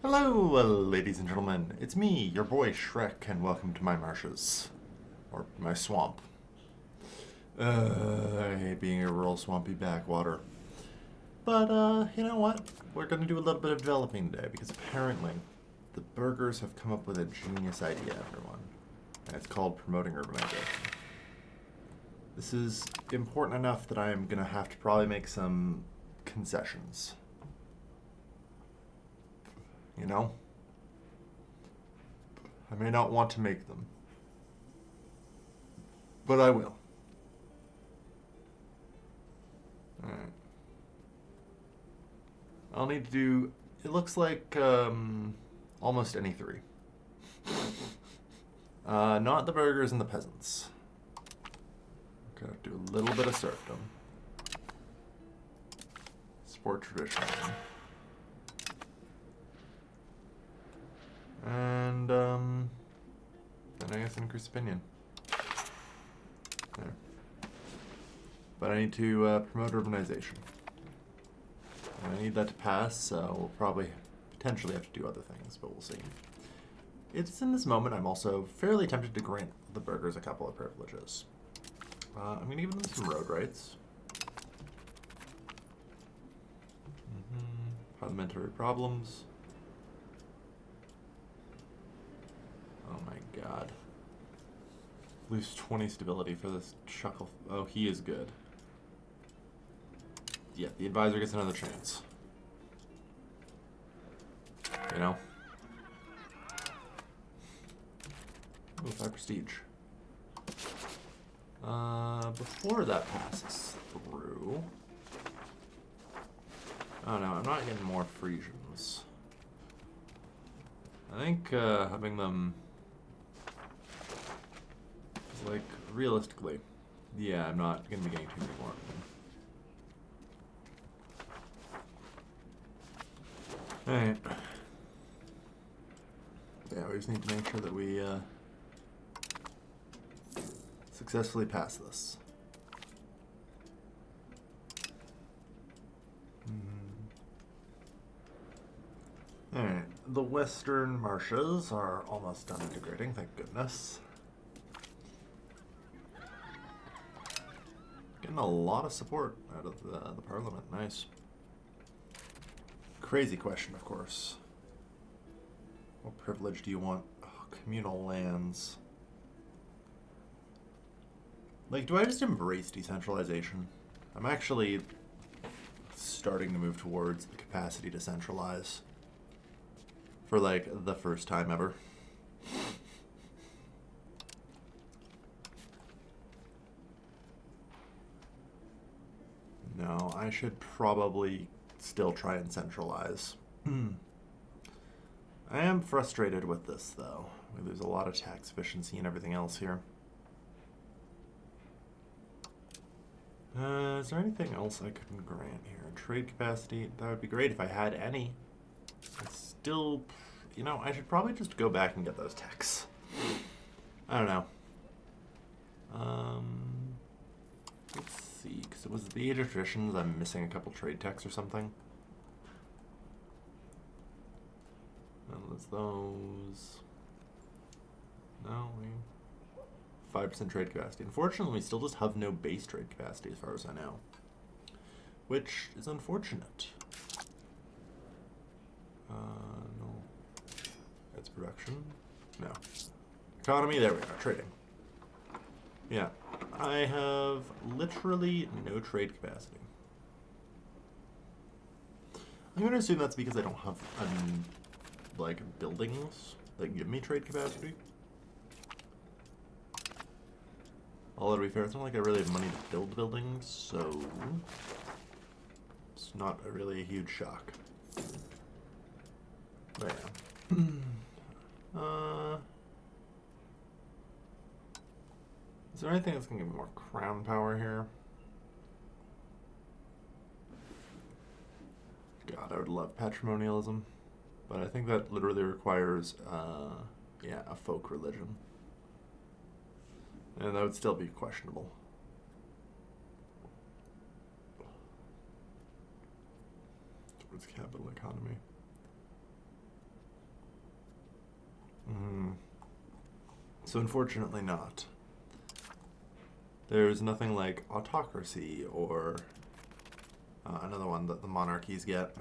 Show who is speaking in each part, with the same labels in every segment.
Speaker 1: Hello, ladies and gentlemen. It's me, your boy Shrek, and welcome to my marshes. Or my swamp. I hate being a rural swampy backwater. But, you know what? We're gonna do a little bit of developing today, because apparently the burgers have come up with a genius idea, everyone. And it's called promoting urbanization. This is important enough that I am gonna have to probably make some concessions. You know? I may not want to make them, but I will. Alright. I'll need to do, it looks like, almost any three. Not the burgers and the peasants. Gotta do a little bit of serfdom. Sport traditionalism. And, then I guess increase opinion. There. But I need to promote urbanization. And I need that to pass, so we'll probably potentially have to do other things, but we'll see. It's in this moment I'm also fairly tempted to grant the burghers a couple of privileges. I'm going to give them some road rights. Parliamentary problems. Oh my god. Lose 20 stability for this chuckle. Oh, he is good. Yeah, the advisor gets another chance. You know? Ooh, 5 prestige. Before that passes through... Oh no, I'm not getting more Frisians. I think having them... Like, realistically, yeah, I'm not going to be getting too many more of them. Alright. Yeah, we just need to make sure that we successfully pass this. Alright, the western marshes are almost done integrating, thank goodness. Getting a lot of support out of the parliament. Nice. Crazy question, of course. What privilege do you want? Oh, communal lands. Like, do I just embrace decentralization? I'm actually starting to move towards the capacity to centralize. For, like, the first time ever. No, I should probably still try and centralize. I am frustrated with this, though. We lose a lot of tax efficiency and everything else here. Is there anything else I couldn't grant here? Trade capacity, that would be great if I had any. It's still, you know, I should probably just go back and get those techs. I don't know. Let's see, because it was the Age of Traditions, I'm missing a couple trade techs or something. And was those... No, 5% trade capacity. Unfortunately, we still just have no base trade capacity as far as I know. Which is unfortunate. No. That's production? No. Economy, there we are, trading. Yeah, I have literally no trade capacity. I'm going to assume that's because I don't have, like, buildings that give me trade capacity. Although, to be fair, it's not like I really have money to build buildings, so it's not really a huge shock. But yeah. Is there anything that's going to give me more crown power here? God, I would love patrimonialism. But I think that literally requires, yeah, a folk religion. And that would still be questionable. Towards capital economy. So unfortunately not. There's nothing like autocracy or another one that the monarchies get.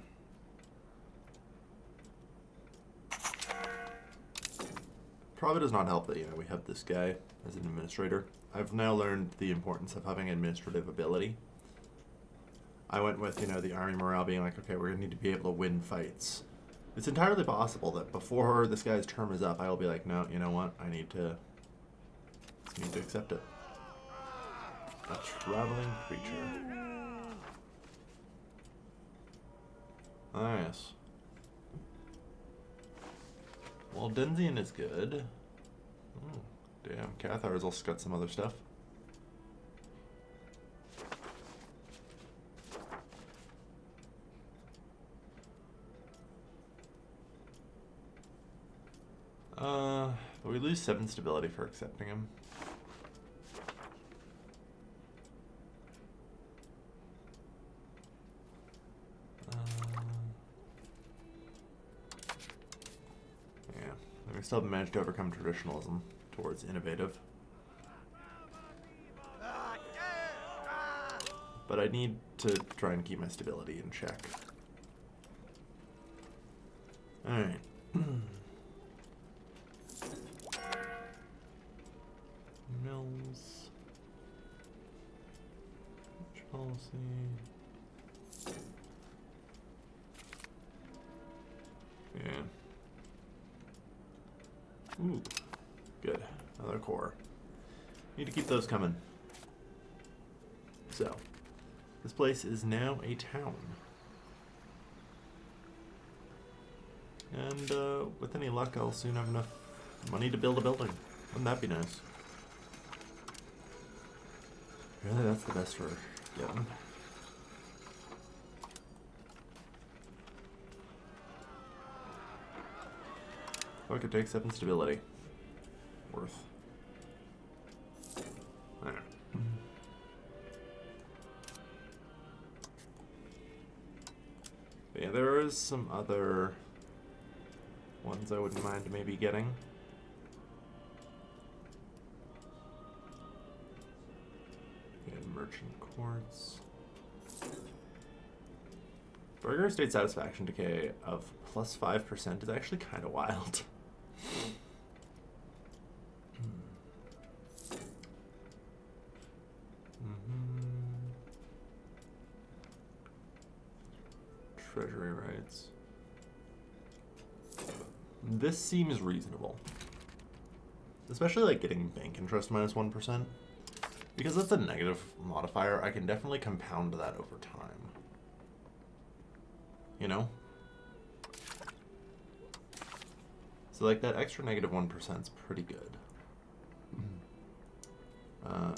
Speaker 1: Probably does not help that, you know, we have this guy as an administrator. I've now learned the importance of having administrative ability. I went with, you know, the army morale being like, okay, we're going to need to be able to win fights. It's entirely possible that before this guy's term is up, I will be like, no, you know what, I need to accept it. A traveling creature. Ah, yes. Well, Denzian is good. Oh, damn, Cathar's also got some other stuff. We lose 7 stability for accepting him. Yeah, we still haven't managed to overcome traditionalism towards innovative. But I need to try and keep my stability in check. Alright. Mills. Policy. Yeah. Ooh. Good. Another core. Need to keep those coming. So, this place is now a town. And with any luck, I'll soon have enough money to build a building. Wouldn't that be nice? Really, that's the best for getting. Oh, I could take 7 stability. Worth. There. Yeah, there is some other ones I wouldn't mind maybe getting. Merchant courts. Burger state satisfaction decay of plus 5% is actually kind of wild. Treasury rights. This seems reasonable. Especially like getting bank interest minus 1%. Because that's a negative modifier, I can definitely compound that over time. You know? So like that extra negative 1% is pretty good.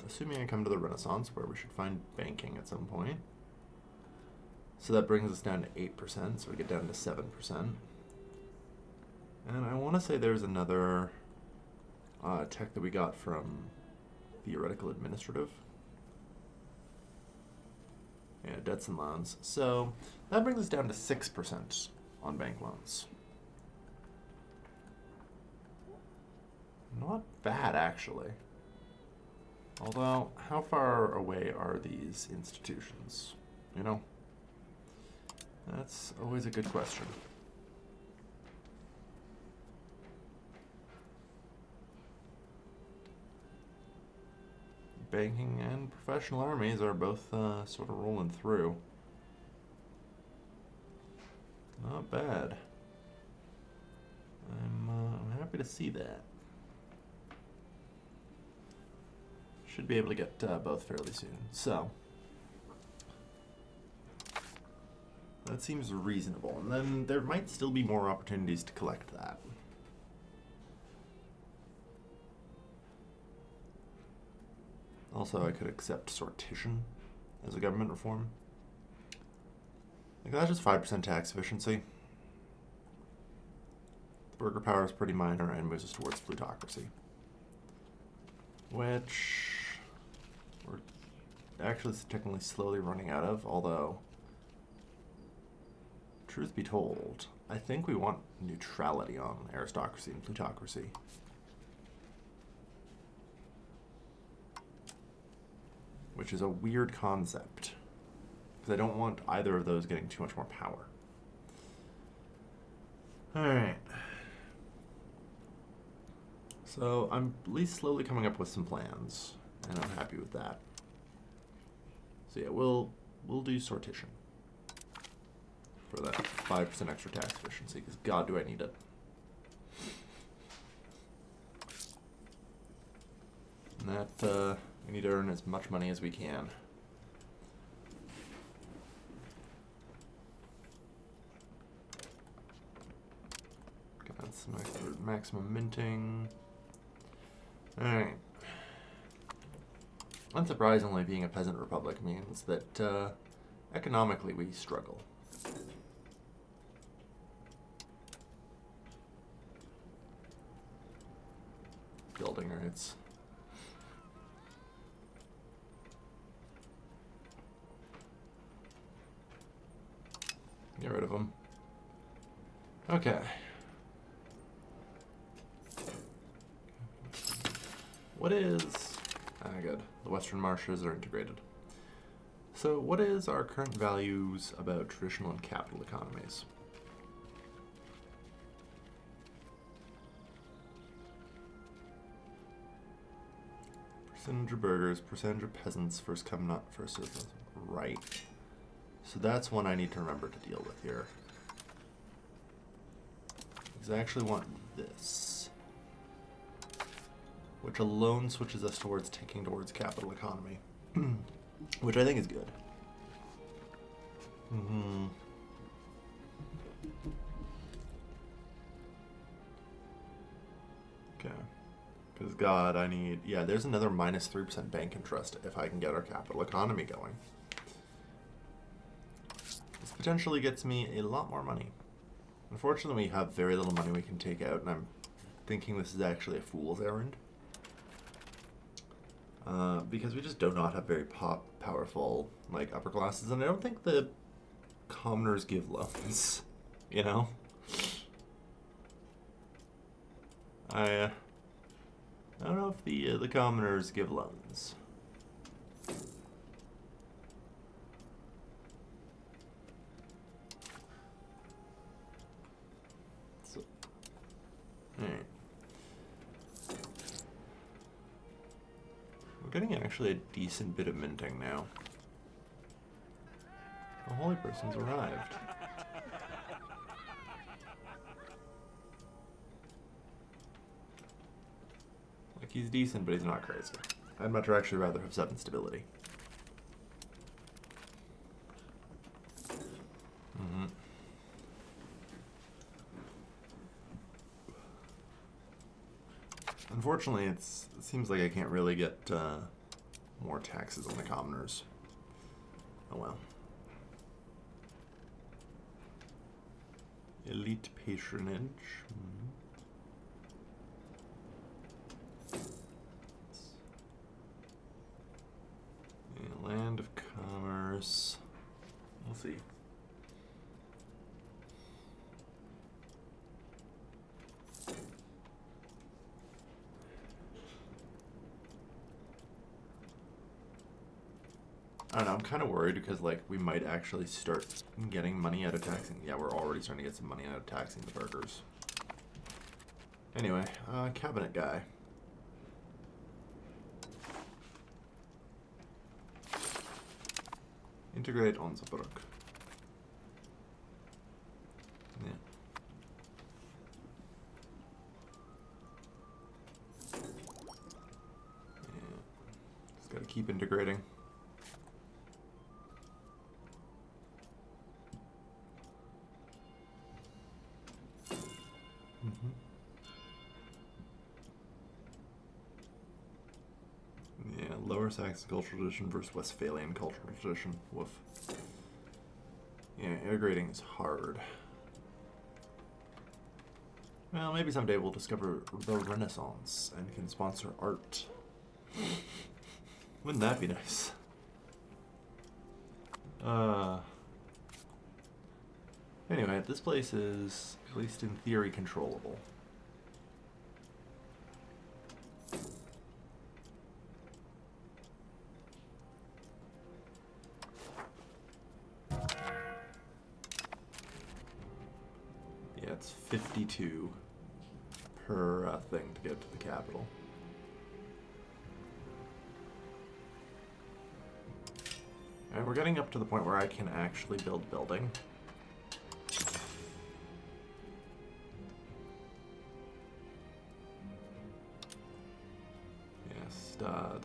Speaker 1: Assuming I come to the Renaissance, where we should find banking at some point. So that brings us down to 8%, so we get down to 7%. And I want to say there's another tech that we got from Theoretical Administrative. Yeah, debts and loans. So that brings us down to 6% on bank loans. Not bad, actually. Although, how far away are these institutions? You know? That's always a good question. Banking and professional armies are both sort of rolling through. Not bad. I'm happy to see that. Should be able to get both fairly soon. So that seems reasonable. And then there might still be more opportunities to collect that. Also, I could accept sortition as a government reform. Like, that's just 5% tax efficiency. The burger power is pretty minor and moves us towards plutocracy. Which we're actually technically slowly running out of, although, truth be told, I think we want neutrality on aristocracy and plutocracy. which is a weird concept, because I don't want either of those getting too much more power. Alright. So I'm at least slowly coming up with some plans, and I'm happy with that. So yeah, we'll do sortition for that 5% extra tax efficiency, because God, do I need it. And that, we need to earn as much money as we can. That's maximum minting. Alright. Unsurprisingly, being a peasant republic means that economically we struggle. Building rights. Get rid of them. Okay. What is... good. The western marshes are integrated. So what is our current values about traditional and capital economies? Percentage of burghers, percentage of peasants, first come not first served. Right. So that's one I need to remember to deal with here. Because I actually want this, which alone switches us towards taking towards capital economy, which I think is good. Okay. Because God, I need... Yeah, there's another minus 3% bank interest if I can get our capital economy going. This potentially gets me a lot more money. Unfortunately, we have very little money we can take out, and I'm thinking this is actually a fool's errand. Because we just do not have very powerful, like, upper classes, and I don't think the commoners give loans, you know? I don't know if the commoners give loans. So, alright. We're getting actually a decent bit of minting now. The holy person's arrived. Like, he's decent, but he's not crazy. I'd much actually rather have 7 stability. Unfortunately, it seems like I can't really get more taxes on the commoners. Oh well. Elite patronage. Yeah, land of commerce. We'll see. I don't know, I'm kind of worried because, like, we might actually start getting money out of taxing. Yeah, we're already starting to get some money out of taxing the burghers. Anyway, cabinet guy. Integrate Onzabrück. Yeah. Yeah. Just gotta keep integrating. Yeah, Lower Saxon cultural tradition versus Westphalian cultural tradition. Woof. Yeah, integrating is hard. Well, maybe someday we'll discover the Renaissance and can sponsor art. Wouldn't that be nice? Anyway, this place is, at least in theory, controllable. it's 52 per thing to get to the capital. And we're getting up to the point where I can actually build a building. Yeah, stud.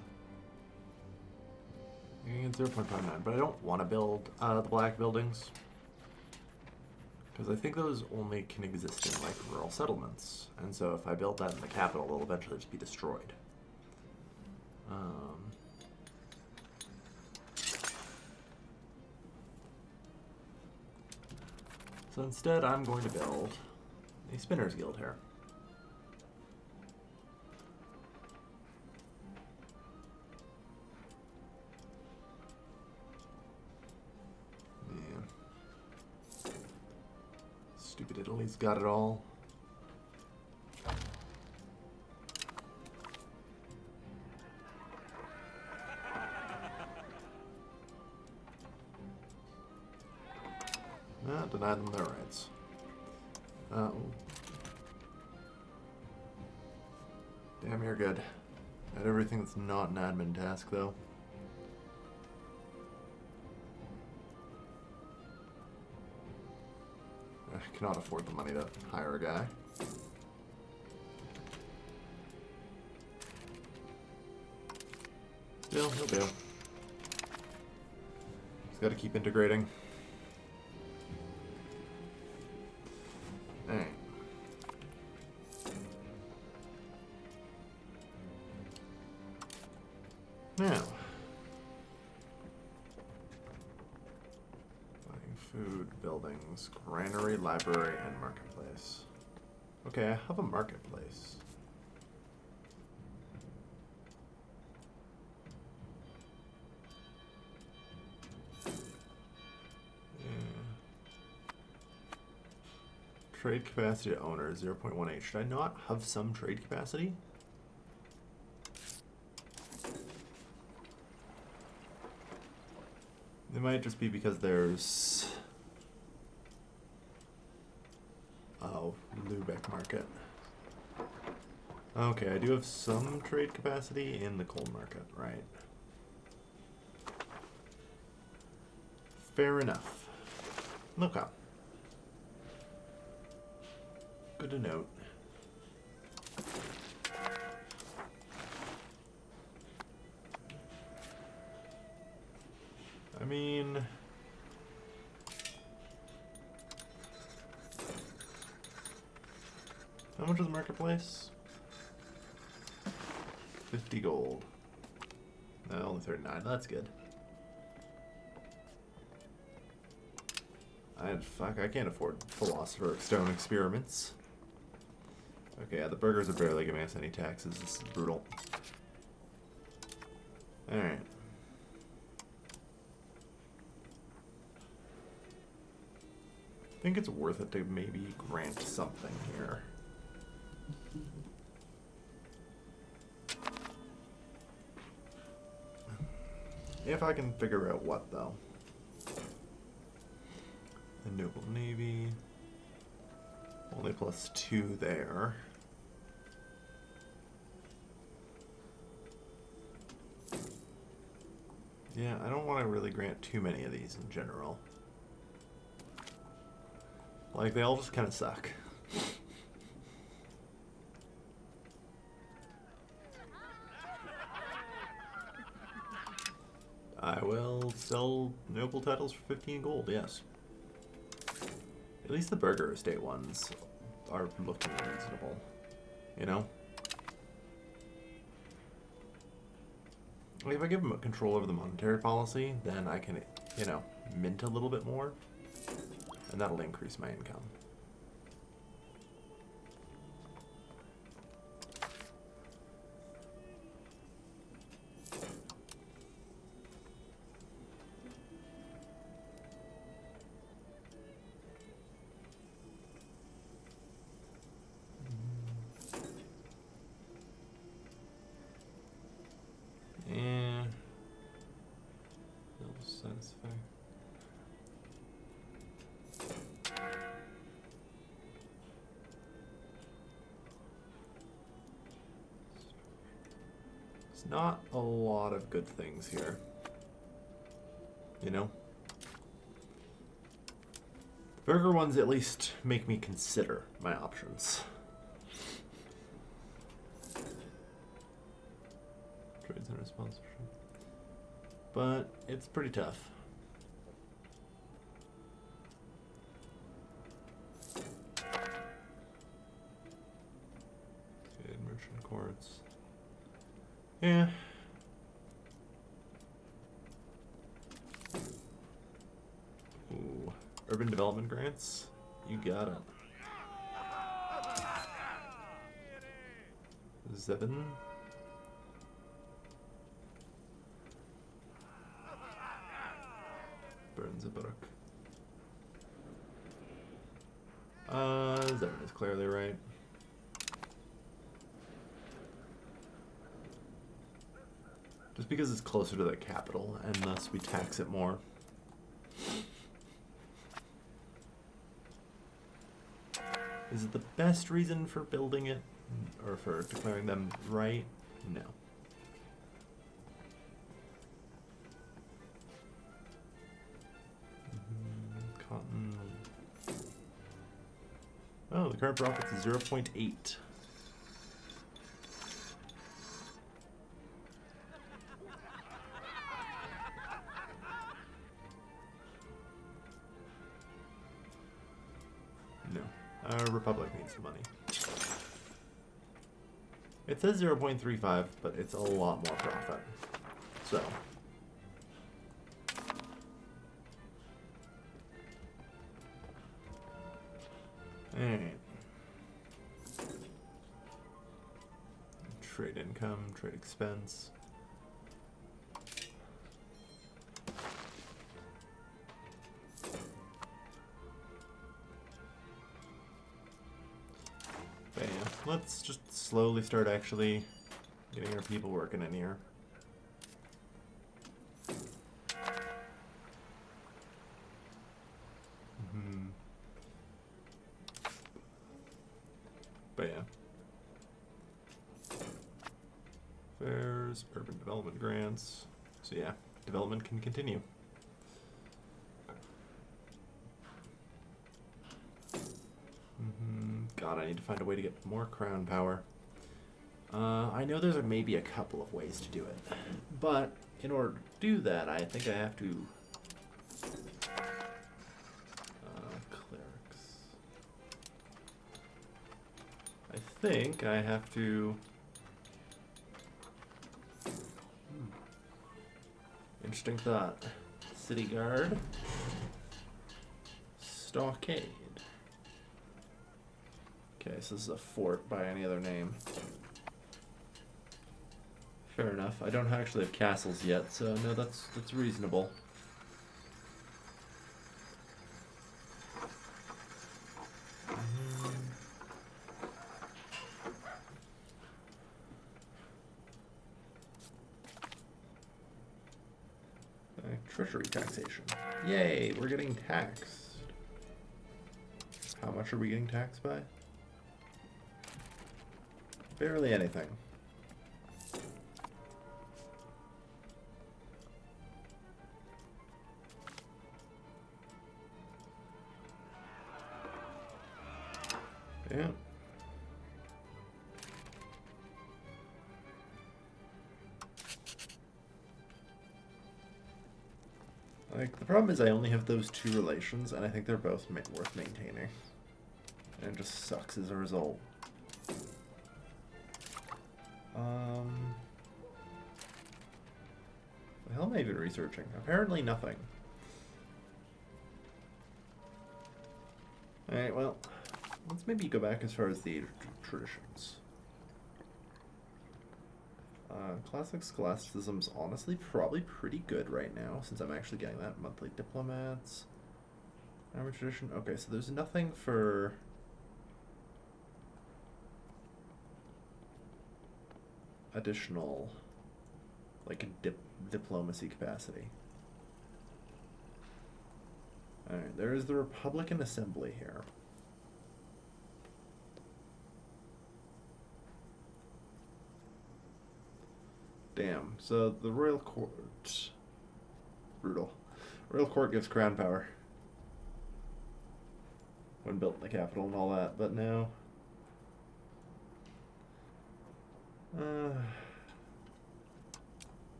Speaker 1: You can get 0.59, but I don't want to build the black buildings. Because I think those only can exist in, like, rural settlements. And so if I build that in the capital, they'll eventually just be destroyed. So instead, I'm going to build a Spinner's Guild here. Yeah. Stupid Italy's got it all. Denied them their rights. Damn, you're good. At everything that's not an admin task, though. I cannot afford the money to hire a guy. Still, he'll do. He's got to keep integrating. Alright. Now. Buying food, buildings, granary, library, and marketplace. Okay, I have a marketplace. Trade capacity to owner, 0.18. Should I not have some trade capacity? It might just be because there's... Oh, Lubeck market. Okay, I do have some trade capacity in the coal market, right. Fair enough. Okay. Good to note. I mean... How much is the marketplace? 50 gold. No, only 39. That's good. I can't afford Philosopher Stone experiments. Okay, yeah, the burgers are barely giving us any taxes. This is brutal. Alright. I think it's worth it to maybe grant something here. If I can figure out what, though. The Noble Navy. Only +2 there. Yeah, I don't want to really grant too many of these in general. Like, they all just kind of suck. I will sell noble titles for 15 gold, yes. At least the burger estate ones are looking reasonable, you know? Like if I give them control over the monetary policy, then I can, you know, mint a little bit more, and that'll increase my income. There's not a lot of good things here. You know? The burger ones at least make me consider my options. Trade center sponsorship. But it's pretty tough. Okay, merchant courts. Yeah. Ooh. Urban development grants? You got it. Zebin? Burns a book. Zebin is clearly right. Just because it's closer to the capital, and thus we tax it more. Is it the best reason for building it, or for declaring them right? No. Cotton. Oh, the current profit is 0.8. No. Our Republic needs the money. It says 0.35, but it's a lot more profit. So. Alright. Trade income, trade expense. But yeah, let's just slowly start actually getting our people working in here. But yeah. Fairs, urban development grants. So yeah, development can continue. God, I need to find a way to get more crown power. I know there's maybe a couple of ways to do it, but in order to do that, I think I have to I think I have to... Interesting thought. City guard. Stockade. Okay, so this is a fort by any other name. Fair enough. I don't actually have castles yet, so no, that's reasonable. Treasury taxation. Yay, we're getting taxed. How much are we getting taxed by? Barely anything. Yeah. Like, the problem is I only have those two relations, and I think they're both worth maintaining. And it just sucks as a result. The hell am I even researching? Apparently nothing. Alright, well, let's maybe go back as far as the traditions. Classic scholasticism's honestly probably pretty good right now, since I'm actually getting that. Monthly diplomats. Army tradition. Okay, so there's nothing for... additional, like, diplomacy capacity. Alright, there is the Republican Assembly here. Damn. So the royal court... Brutal. Royal court gives crown power. When built in the capital and all that, but now...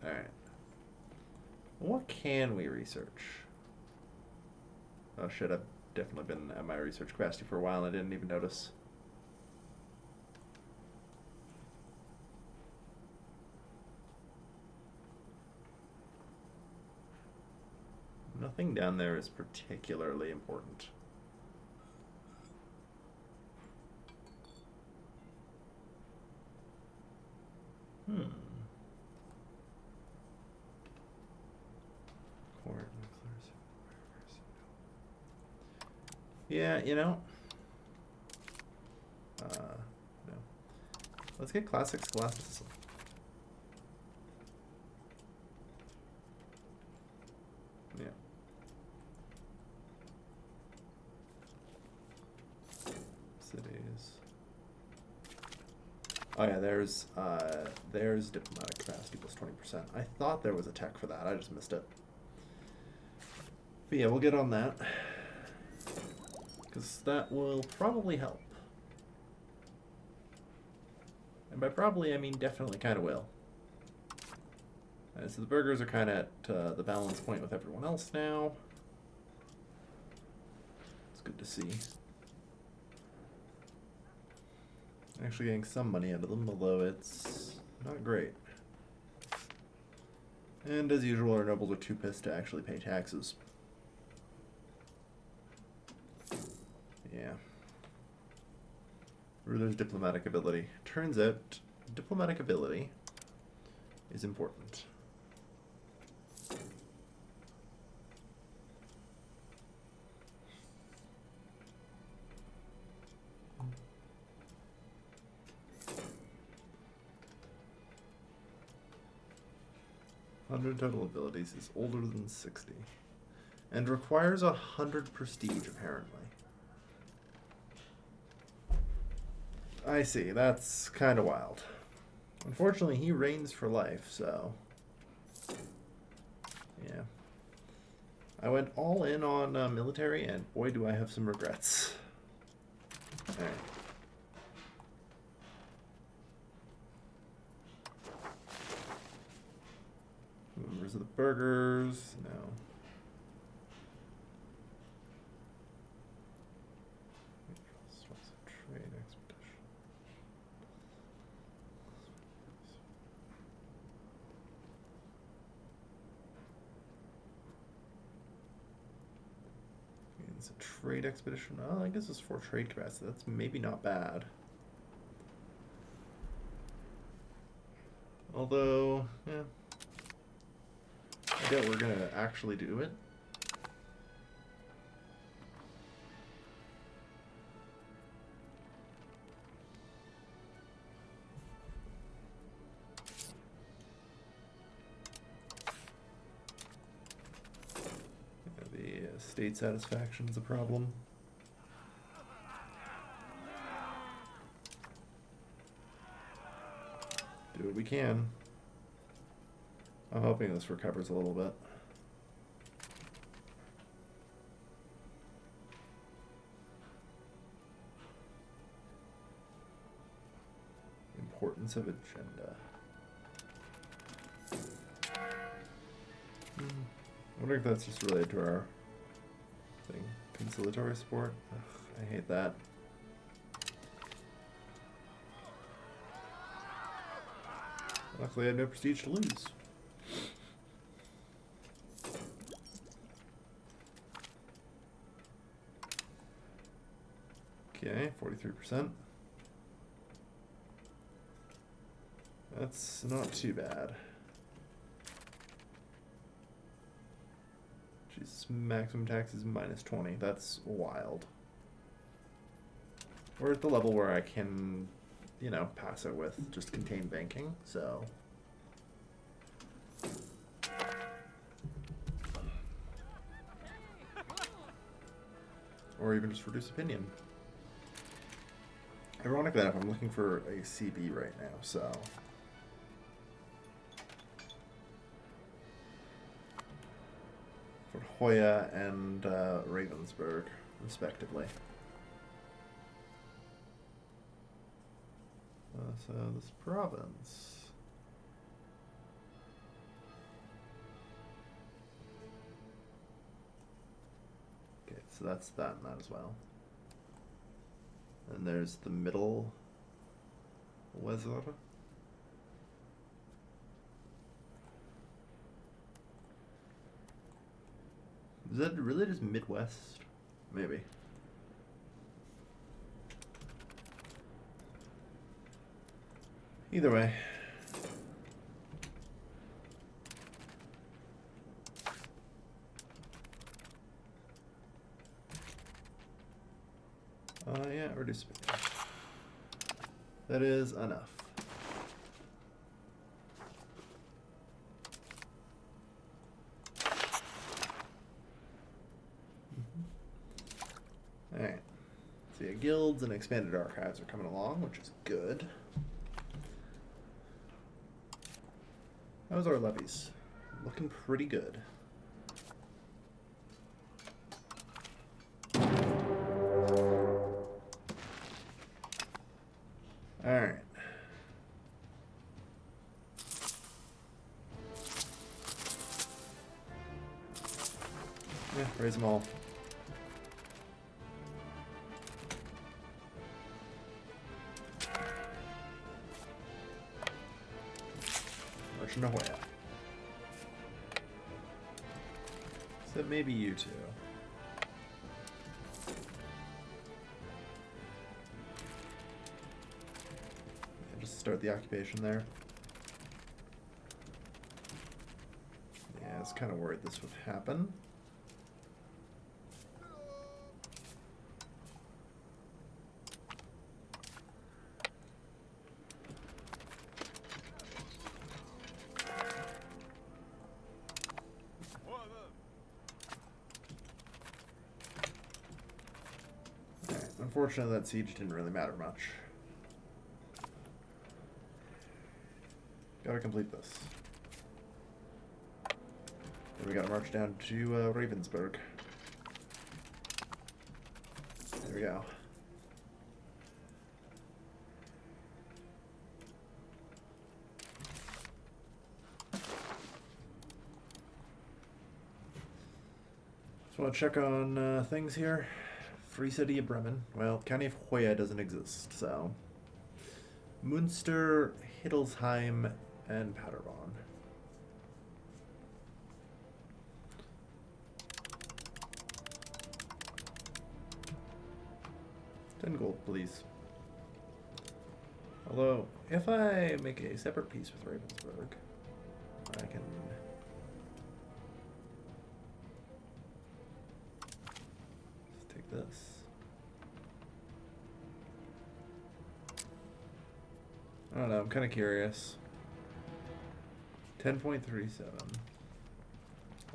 Speaker 1: Alright. What can we research? Oh shit, I've definitely been at my research capacity for a while and I didn't even notice. Nothing down there is particularly important. Court, yeah, you know. No. Let's get classic scholasticism. Yeah. Cities. Oh yeah, there's diplomatic capacity plus 20%. I thought there was a tech for that. I just missed it. But yeah, we'll get on that. Because that will probably help. And by probably, I mean definitely kind of will. So the burghers are kind of at the balance point with everyone else now. It's good to see. Actually getting some money out of them, although it's not great. And as usual, our nobles are too pissed to actually pay taxes. Yeah. Ruler's diplomatic ability. Turns out, diplomatic ability is important. Total abilities is older than 60. And requires 100 prestige, apparently. I see, that's kind of wild. Unfortunately, he reigns for life, so... Yeah. I went all in on military, and boy do I have some regrets. Alright. Members of the burghers, no. Trade expedition. It's a trade expedition. Oh, I guess it's for trade capacity. That's maybe not bad. Although, yeah. I doubt we're gonna actually do it. Yeah, the state satisfaction is a problem. Do what we can. I'm hoping this recovers a little bit. Importance of agenda. I wonder if that's just related to our thing. Conciliatory support. Ugh, I hate that. Luckily I had no prestige to lose. Okay, 43%. That's not too bad. Jesus, maximum tax is minus 20. That's wild. We're at the level where I can, you know, pass it with just contain banking, so... Or even just reduce opinion. Ironically enough, I'm looking for a CB right now, so... Hoya and Ravensburg, respectively. So this province. Okay, so that's that and that as well. And there's the middle Weser. Is that really just Midwest? Maybe. Either way. Yeah, reduce speed. That is enough. Alright. So yeah, guilds and expanded archives are coming along, which is good. How's our levies? Looking pretty good. Alright. Yeah, raise them all. Marching away. So maybe you two. Yeah, just start the occupation there. Yeah, I was kind of worried this would happen. Unfortunately, that siege didn't really matter much. Gotta complete this. Then we gotta march down to Ravensburg. There we go. Just want to check on things here. Free City of Bremen. Well, County of Hoya doesn't exist, so. Münster, Hiddelsheim, and Paderborn. 10 gold, please. Although, if I make a separate peace with Ravensburg, I can... Let's take this. I don't know, I'm kind of curious. 10.37.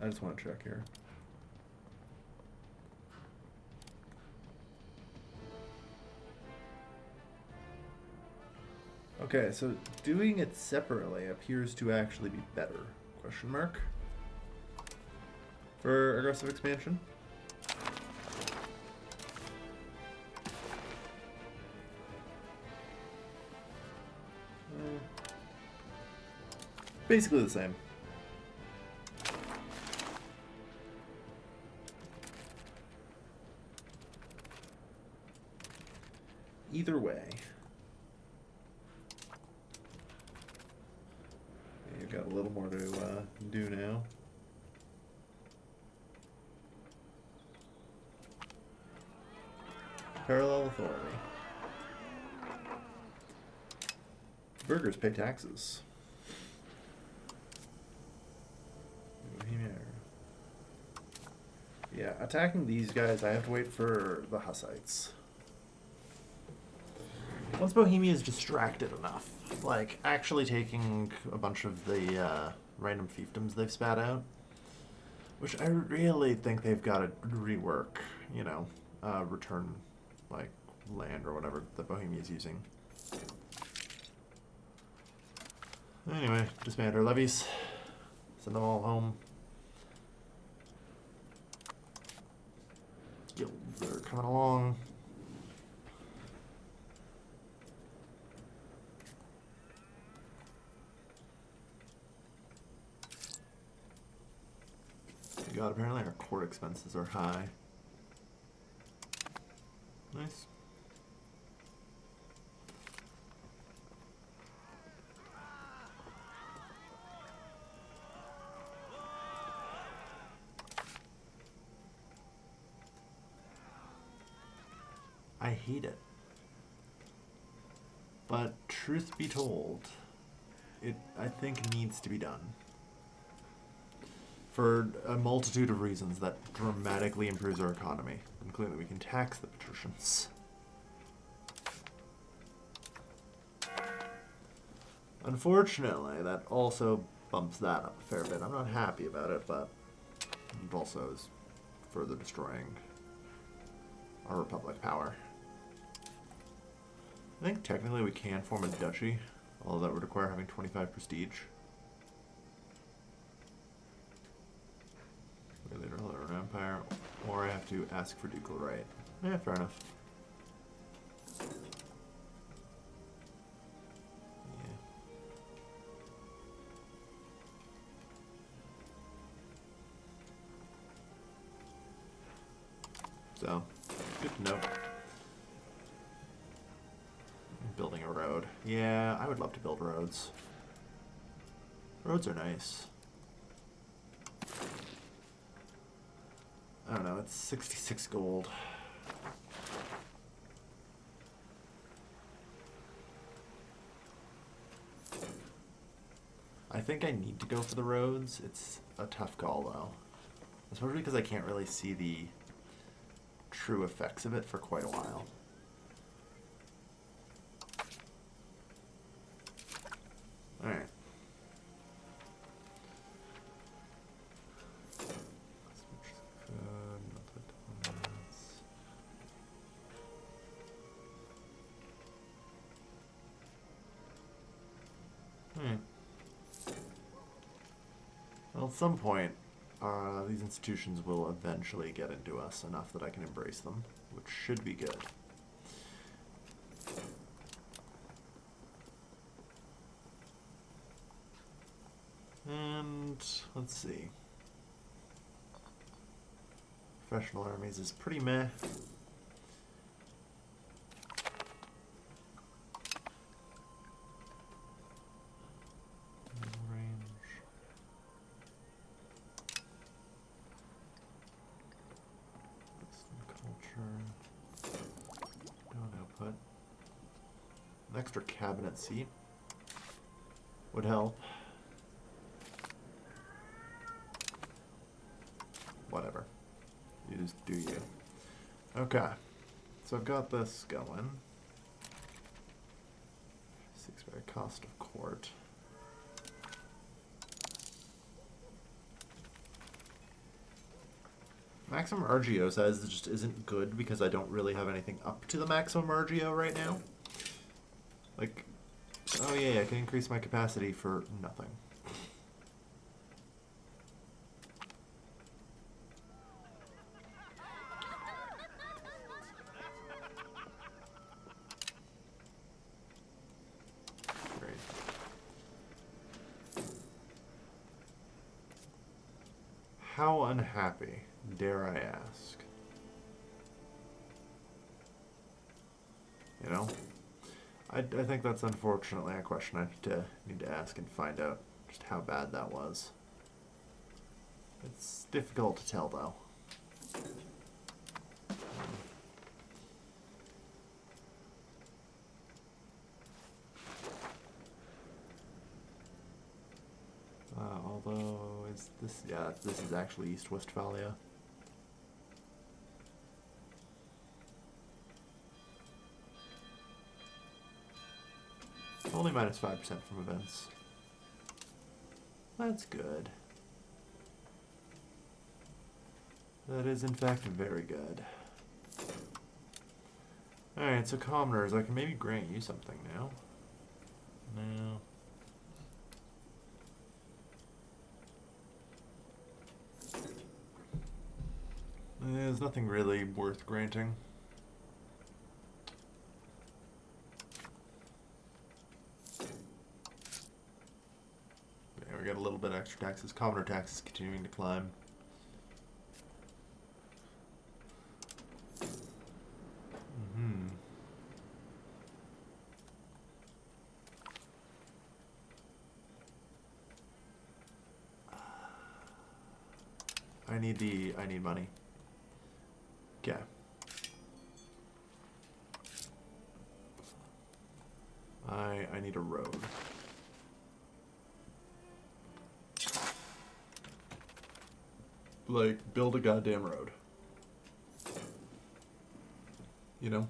Speaker 1: I just want to check here. Okay, so doing it separately appears to actually be better. Question mark? For aggressive expansion? Basically the same. Either way. You've got a little more to do now. Parallel authority. Burghers pay taxes. Yeah, attacking these guys, I have to wait for the Hussites. Once Bohemia is distracted enough, like actually taking a bunch of the random fiefdoms they've spat out, which I really think they've got to rework, you know, return like land or whatever that Bohemia is using. Anyway, disband our levies, send them all home. coming along. God, apparently our court expenses are high. Nice. I hate it. But truth be told, it, I think, needs to be done. For a multitude of reasons that dramatically improves our economy, including that we can tax the patricians. Unfortunately, that also bumps that up a fair bit. I'm not happy about it, but it also is further destroying our republic power. I think technically we can form a duchy, although that would require having 25 prestige. Leader of an empire, or I have to ask for ducal right. Yeah, fair enough. Yeah. So, good to know. Building a road. Yeah, I would love to build roads. Roads are nice. I don't know, it's 66 gold. I think I need to go for the roads. It's a tough call, though. Especially because I can't really see the true effects of it for quite a while. Alright. Well, at some point, these institutions will eventually get into us enough that I can embrace them, which should be good. And let's see. Professional armies is pretty meh. Extra cabinet seat would help. Whatever. You just do you. Okay. So I've got this going. 6 by cost of court. Maximum RGO size just isn't good because I don't really have anything up to the maximum RGO right now. Like, oh yeah, I can increase my capacity for nothing. Great. How unhappy, dare I ask? You know? I think that's unfortunately a question I need to ask and find out just how bad that was. It's difficult to tell, though. Although, is this... Yeah, this is actually East Westphalia. Only minus 5% from events. That's good. That is, in fact, very good. Alright, so commoners, I can maybe grant you something now. No. There's nothing really worth granting. Yeah, we got a little bit extra taxes. Commoner taxes continuing to climb. I need money. Okay. I need a road. Like, build a goddamn road. You know?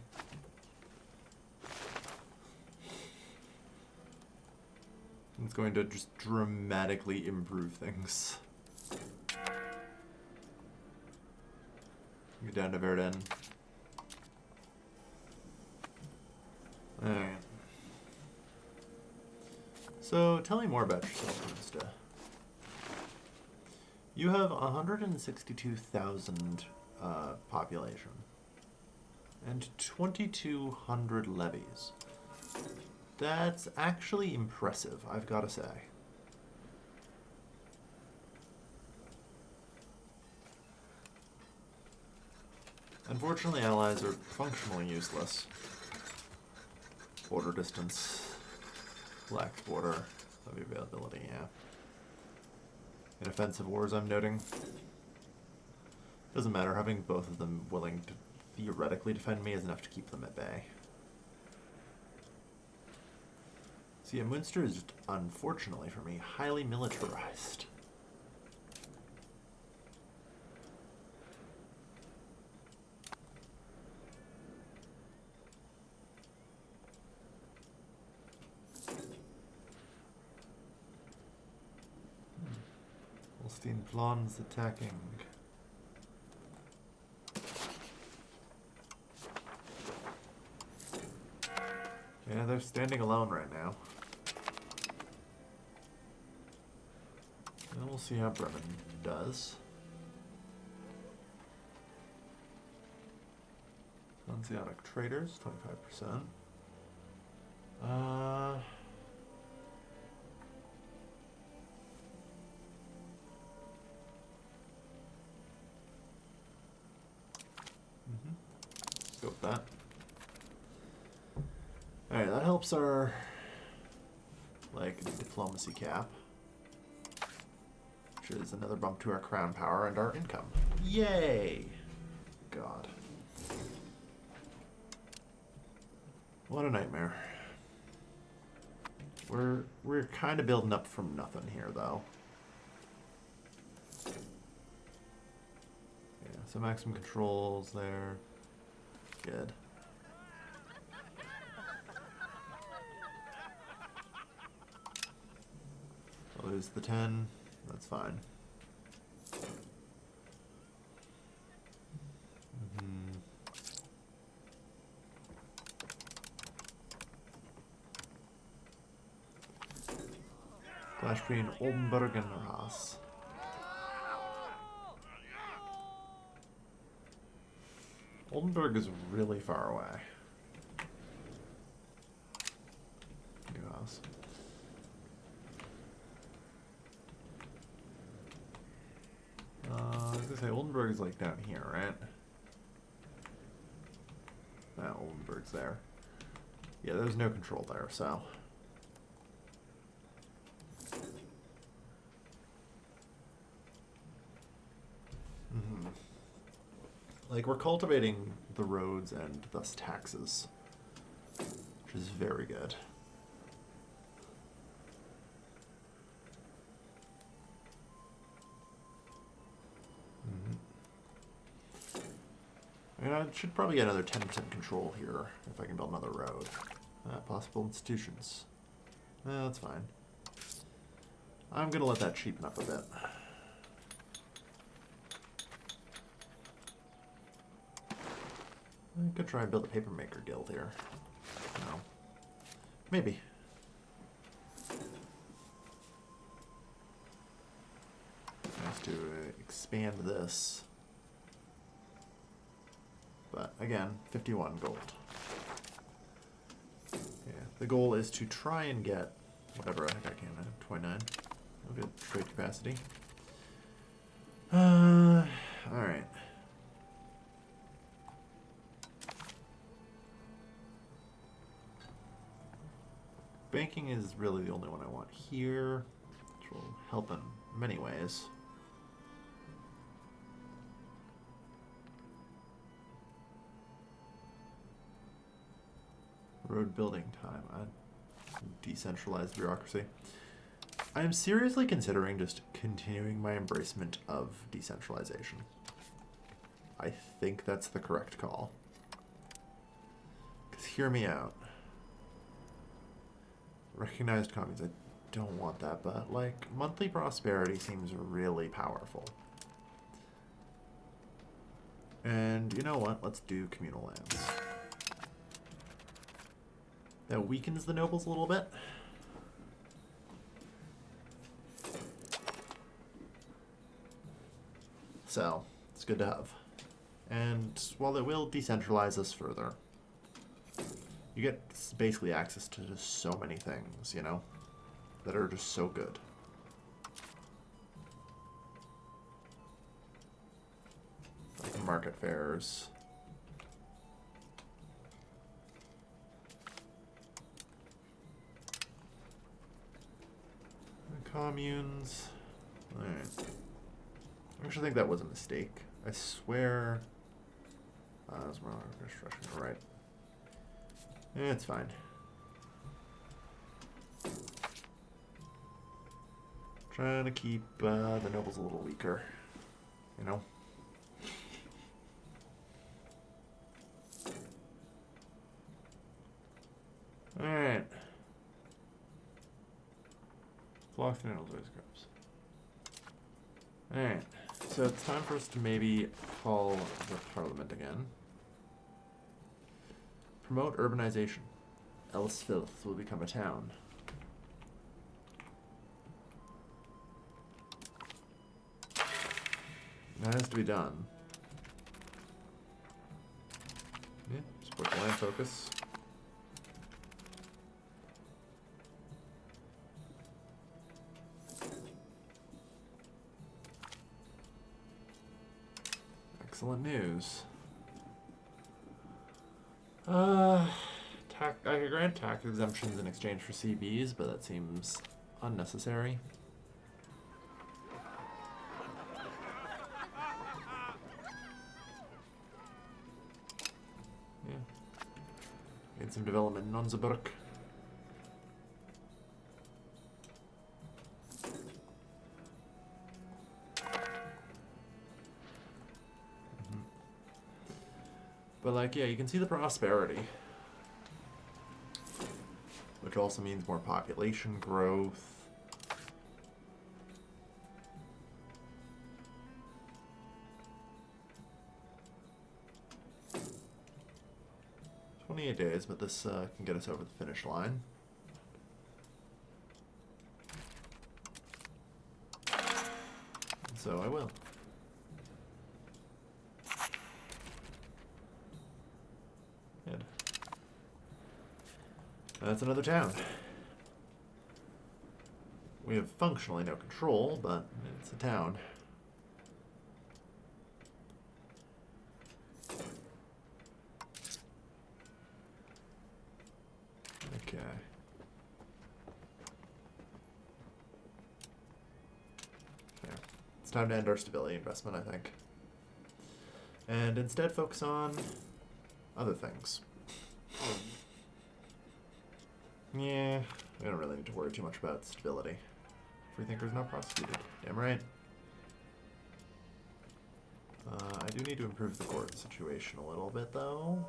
Speaker 1: It's going to just dramatically improve things. Get down to Verdun. Alright. So, tell me more about yourself, Mista. You have 162,000 population. And 2,200 levies. That's actually impressive, I've got to say. Unfortunately, allies are functionally useless. Border distance. Lack border levy availability, yeah. In offensive wars, I'm noting. Doesn't matter, having both of them willing to theoretically defend me is enough to keep them at bay. See, yeah, Munster is just, unfortunately for me, highly militarized. Holstein Plon's attacking. Yeah, they're standing alone right now. And we'll see how Bremen does. Hanseatic traders, 25%. Go with that. Alright, that helps our, like, diplomacy cap. Which is another bump to our crown power and our income. Yay! God. What a nightmare. We're kind of building up from nothing here, though. Yeah, so maximum controls there. Good. I'll lose the 10. That's fine. Clash between Oldenburg and Ras. Oldenburg is really far away. Yes. I was gonna say Oldenburg is like down here, right? No, Oldenburg's there. Yeah, there's no control there, so. Like, we're cultivating the roads and thus taxes, which is very good. I mean, I should probably get another 10% control here if I can build another road. Possible institutions. That's fine. I'm going to let that cheapen up a bit. I could try and build a papermaker guild here. No. Maybe. Nice to expand this. But again, 51 gold. Yeah, the goal is to try and get whatever I think I can. I have 29. I'll get trade capacity. Alright. Banking is really the only one I want here, which will help in many ways. Road building time. Decentralized bureaucracy. I am seriously considering just continuing my embracement of decentralization. I think that's the correct call. Because hear me out. Recognized communes, I don't want that, but like monthly prosperity seems really powerful. And you know what? Let's do communal lands. That weakens the nobles a little bit. So, it's good to have. And while it will decentralize us further, you get basically access to just so many things, you know, that are just so good. Like market fairs. Communes. Alright. I actually think that was a mistake. I swear. That was wrong. Right. It's fine. Trying to keep the nobles a little weaker. You know? Alright. Block the nobles always grabs. Alright. So it's time for us to maybe call the parliament again. Promote urbanization. Ellisfilth will become a town. That has to be done. Yeah, support the land focus. Excellent news. I could grant tax exemptions in exchange for CBs, but that seems unnecessary. Yeah. Need some development in Nonzaburg. But like, yeah, you can see the prosperity. Which also means more population growth. "28 days, but this can get us over the finish line. And so I will. Good. That's another town. We have functionally no control, but it's a town. Okay. Yeah. It's time to end our stability investment, I think. And instead focus on other things. Yeah, we don't really need to worry too much about stability. Freethinkers not prosecuted. Damn right. I do need to improve the court situation a little bit, though.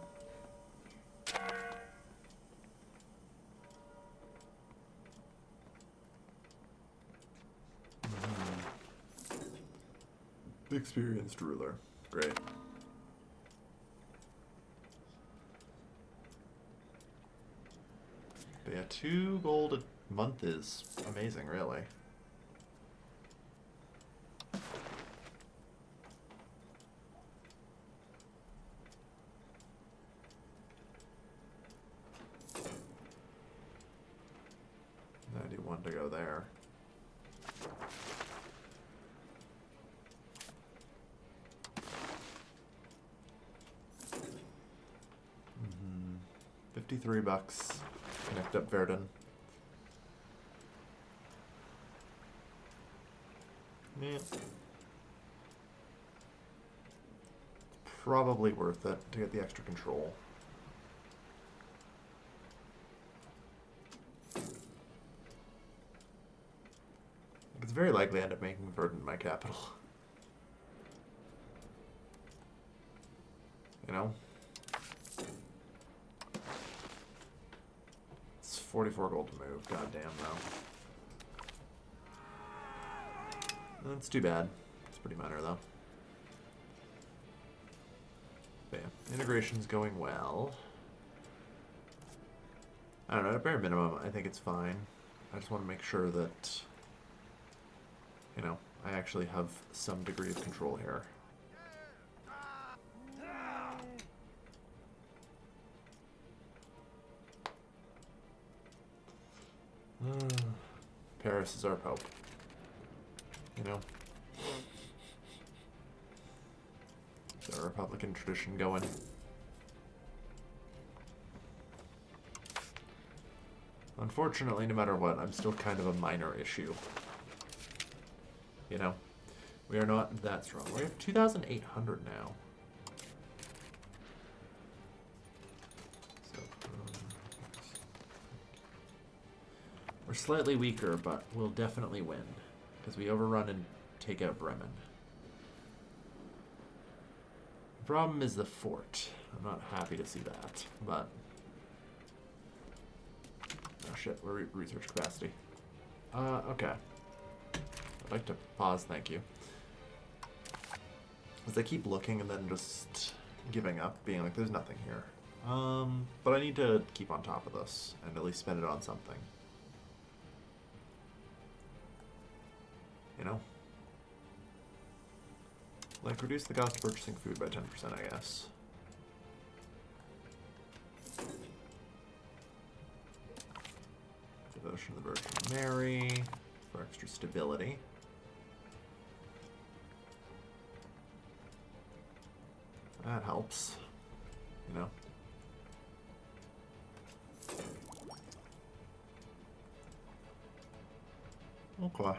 Speaker 1: The experienced ruler. Great. But yeah, 2 gold a month is amazing, really. one to go there. $53. Connect up Verdun. Yeah. Probably worth it to get the extra control. It's very likely I end up making Verdun my capital. You know? It's 44 gold to move. Goddamn, though. That's too bad. It's pretty minor, though. But yeah, integration's going well. I don't know, at a bare minimum, I think it's fine. I just want to make sure that, you know, I actually have some degree of control here. Paris is our pope. You know? The Republican tradition going. Unfortunately, no matter what, I'm still kind of a minor issue. You know? We are not that strong. We have 2,800 now. So, we're slightly weaker, but we'll definitely win. Because we overrun and take out Bremen. The problem is the fort. I'm not happy to see that, but... Oh shit, we're research capacity. Okay. I'd like to pause, thank you. As I keep looking and then just giving up, being like, there's nothing here. But I need to keep on top of this, and at least spend it on something. You know? Like, reduce the cost of purchasing food by 10%, I guess. Devotion of the Virgin Mary for extra stability. That helps, you know. Okay.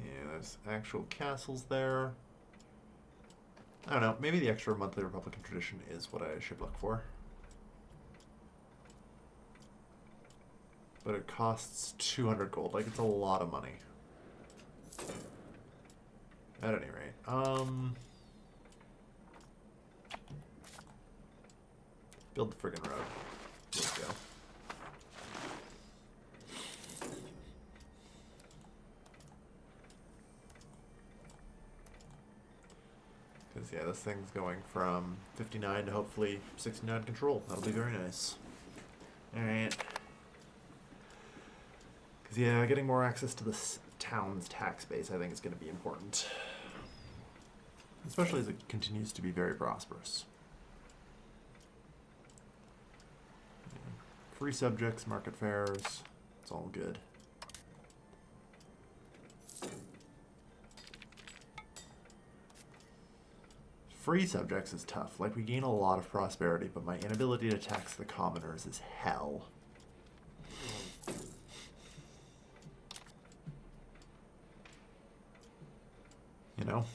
Speaker 1: Yeah, there's actual castles there. I don't know, maybe the extra monthly Republican tradition is what I should look for. But it costs 200 gold, like it's a lot of money. At any rate, build the friggin' road. Let's go. Because, yeah, this thing's going from 59 to hopefully 69 control. That'll be very nice. Alright. Because, yeah, getting more access to this town's tax base I think is going to be important. Especially as it continues to be very prosperous. Yeah. Free subjects, market fairs, it's all good. Free subjects is tough. Like, we gain a lot of prosperity, but my inability to tax the commoners is hell. You know?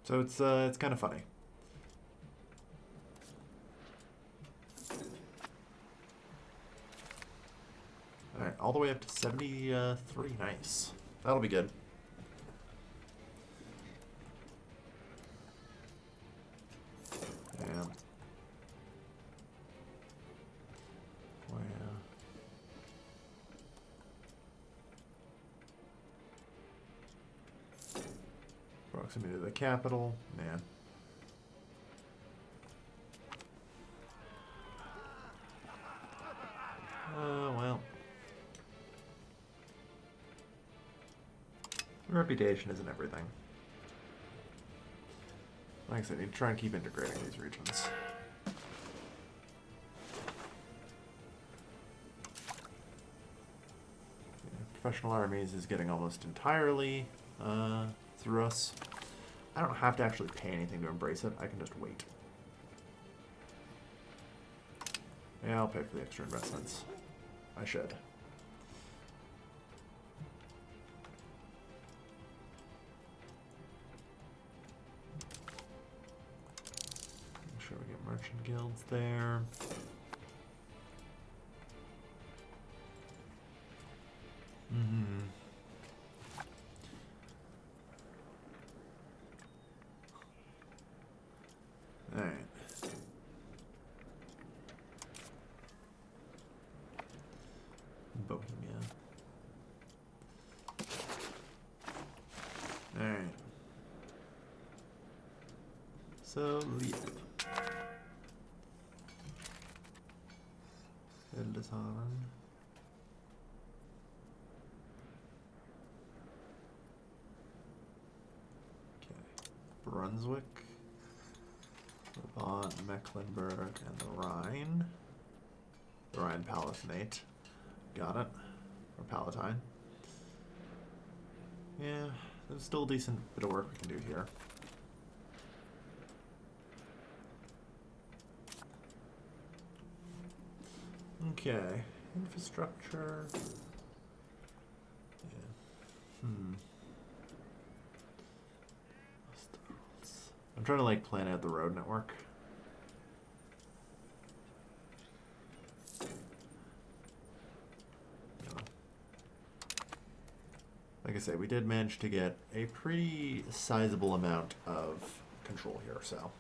Speaker 1: So it's kind of funny. Alright, all the way up to 73. Nice. That'll be good. Yeah. Well, proximity to the capital, man. Well. Reputation isn't everything. Like I said, I need to try and keep integrating these regions. Professional armies is getting almost entirely through us. I don't have to actually pay anything to embrace it. I can just wait. Yeah, I'll pay for the extra investments. I should. Make sure we get merchant guilds there. Alright. Bohemia. Alright. So, leave. Hildesheim. Brunswick, Brabant, Mecklenburg, and the Rhine. The Rhine Palatinate. Got it. Or Palatine. Yeah, there's still a decent bit of work we can do here. Okay. Infrastructure. Yeah. I'm trying to like plan out the road network. Like I say, we did manage to get a pretty sizable amount of control here, so.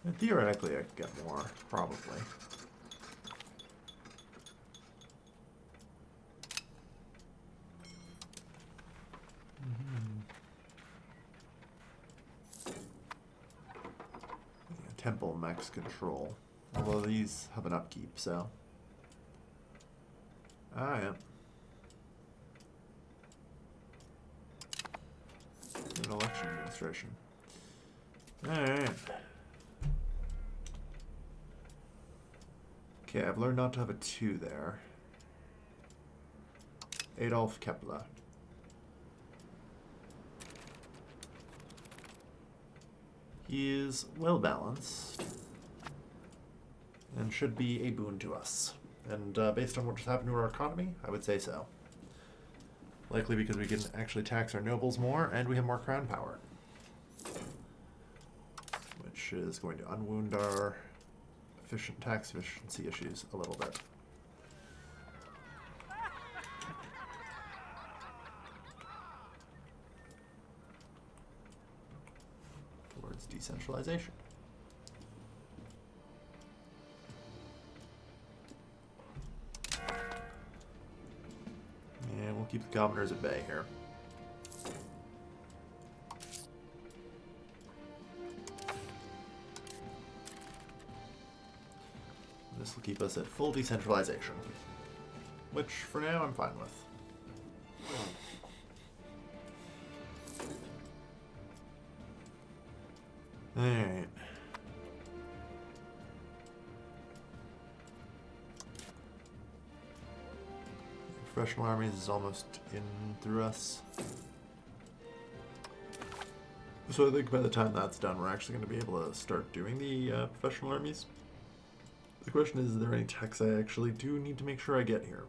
Speaker 1: And theoretically, I could get more, probably. Temple max control. Although these have an upkeep, so. Ah, yeah. An election administration. Alright. Okay, I've learned not to have a 2 there. Adolf Kepler. He is well balanced and should be a boon to us. And based on what just happened to our economy, I would say so. Likely because we can actually tax our nobles more and we have more crown power. Which is going to unwound our tax efficiency issues a little bit. Decentralization. And we'll keep the commoners at bay here. This will keep us at full decentralization, which for now I'm fine with. Alright. Professional armies is almost in through us. So I think by the time that's done, we're actually going to be able to start doing the professional armies. The question is there any tax I actually do need to make sure I get here?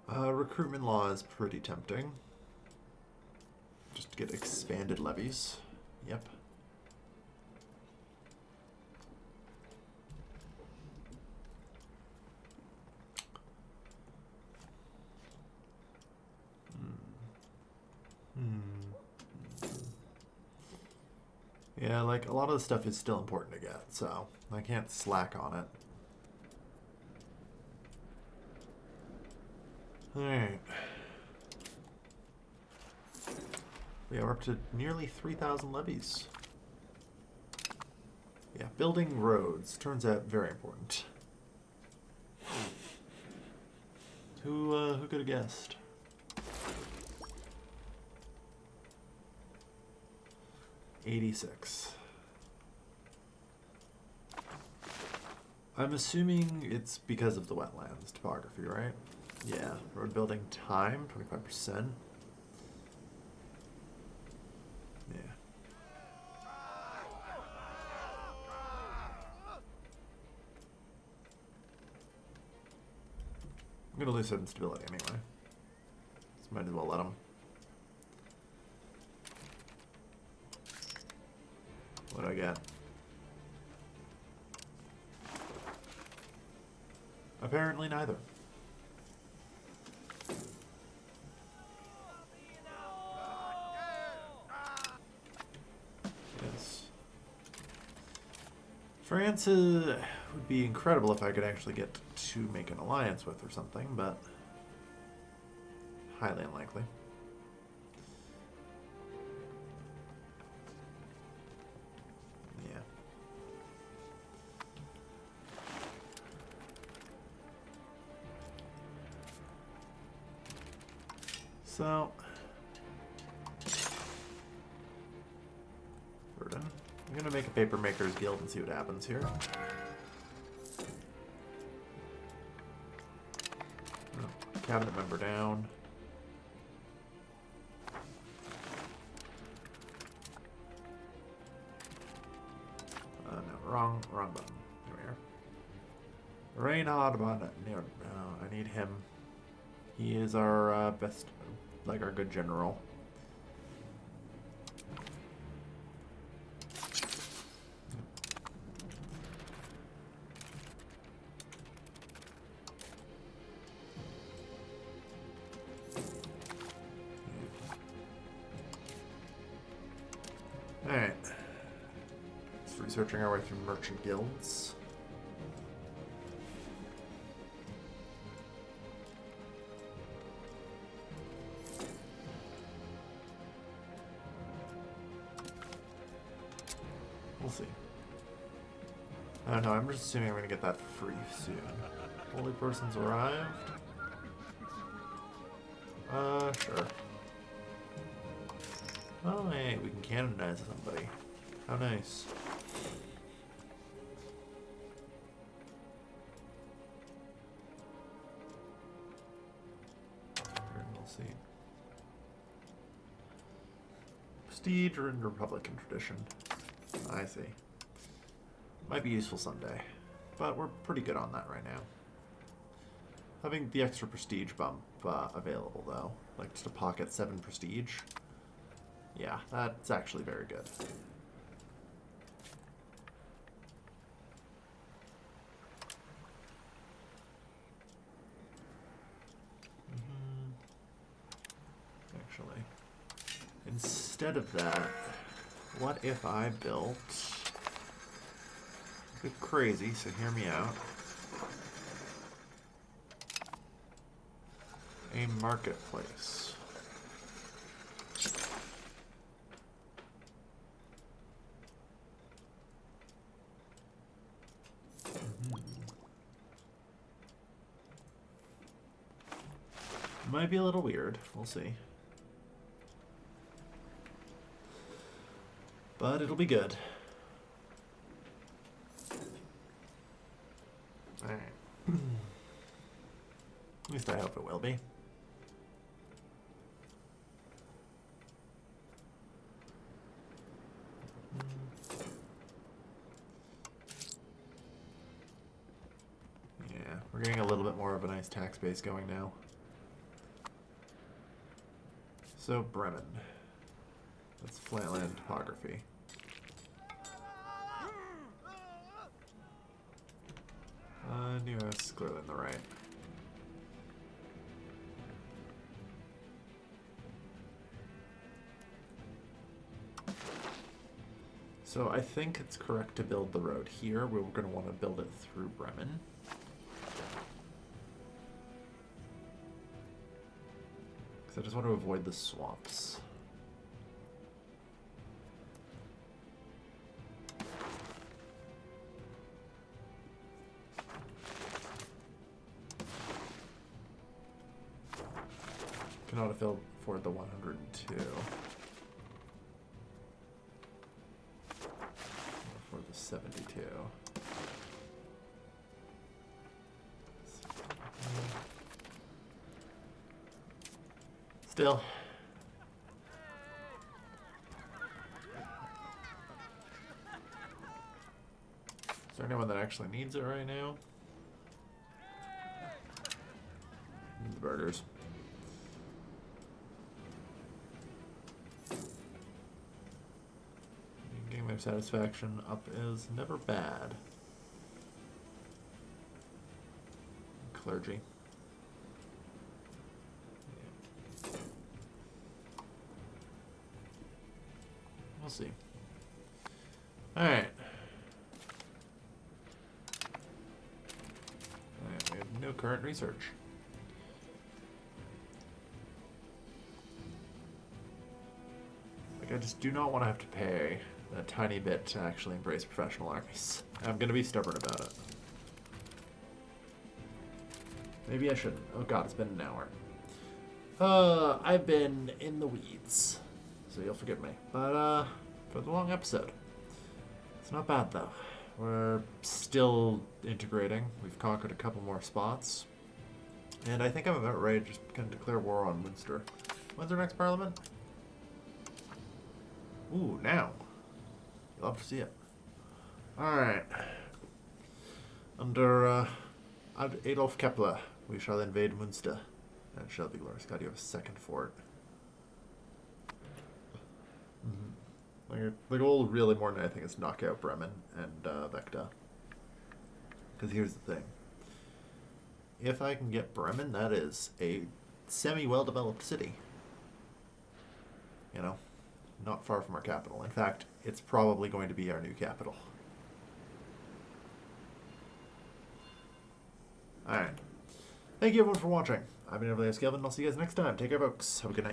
Speaker 1: Recruitment law is pretty tempting. Just to get expanded levies. Yep. Yeah, like a lot of the stuff is still important to get, so I can't slack on it. Alright. We are up to nearly 3,000 levies. Yeah, building roads turns out very important. Who could have guessed? '86. I'm assuming it's because of the wetlands topography, right? Yeah. Road building time, 25%. Yeah. I'm gonna lose some stability anyway. So might as well let them. What do I get? Apparently neither. Yes. France would be incredible if I could actually get to make an alliance with or something, but highly unlikely. Yeah. So, Verdun. I'm gonna make a paper makers guild and see what happens here. Oh, cabinet member down. No, wrong button. There we are. Reynard button. No, I need him. He is our best, like our good general. Alright. Just researching our way through merchant guilds. We'll see. I don't know, I'm just assuming I'm gonna get that free soon. Holy person's arrived. Sure. Oh, hey, we can canonize somebody. How nice. We'll see. Prestige or in Republican tradition? I see. Might be useful someday, but we're pretty good on that right now. Having the extra prestige bump available, though, like just a pocket 7 prestige. Yeah, that's actually very good. Actually, instead of that, what if I built... a bit crazy, so hear me out. A marketplace. Might be a little weird. We'll see. But it'll be good. Alright. At least I hope it will be. Yeah, we're getting a little bit more of a nice tax base going now. So, Bremen. That's flatland topography. New House is clearly on the right. So I think it's correct to build the road here. We're going to want to build it through Bremen. Because I just want to avoid the swamps. Cannot afford the 102. For the 72. Still. Is there anyone that actually needs it right now? The burgers. Getting their satisfaction up is never bad. Clergy. Yeah. We'll see. Alright. We have no current research. Like, I just do not want to have to pay a tiny bit to actually embrace professional armies. I'm going to be stubborn about it. Maybe I shouldn't. Oh god, it's been an hour. I've been in the weeds, so you'll forgive me. But, for the long episode. It's not bad, though. We're still integrating. We've conquered a couple more spots. And I think I'm about ready to just kind of declare war on Munster. When's our next parliament? Ooh, now. You'll love to see it. Alright. Under Adolf Kepler, we shall invade Munster. And shall be glorious. God, you have a second fort. The goal, really, more than anything, is knock out Bremen and Vecta. Because here's the thing. If I can get Bremen, that is a semi-well-developed city. You know? Not far from our capital. In fact, it's probably going to be our new capital. Alright. Thank you everyone for watching. I've been Everly Skelvin, and I'll see you guys next time. Take care, folks. Have a good night.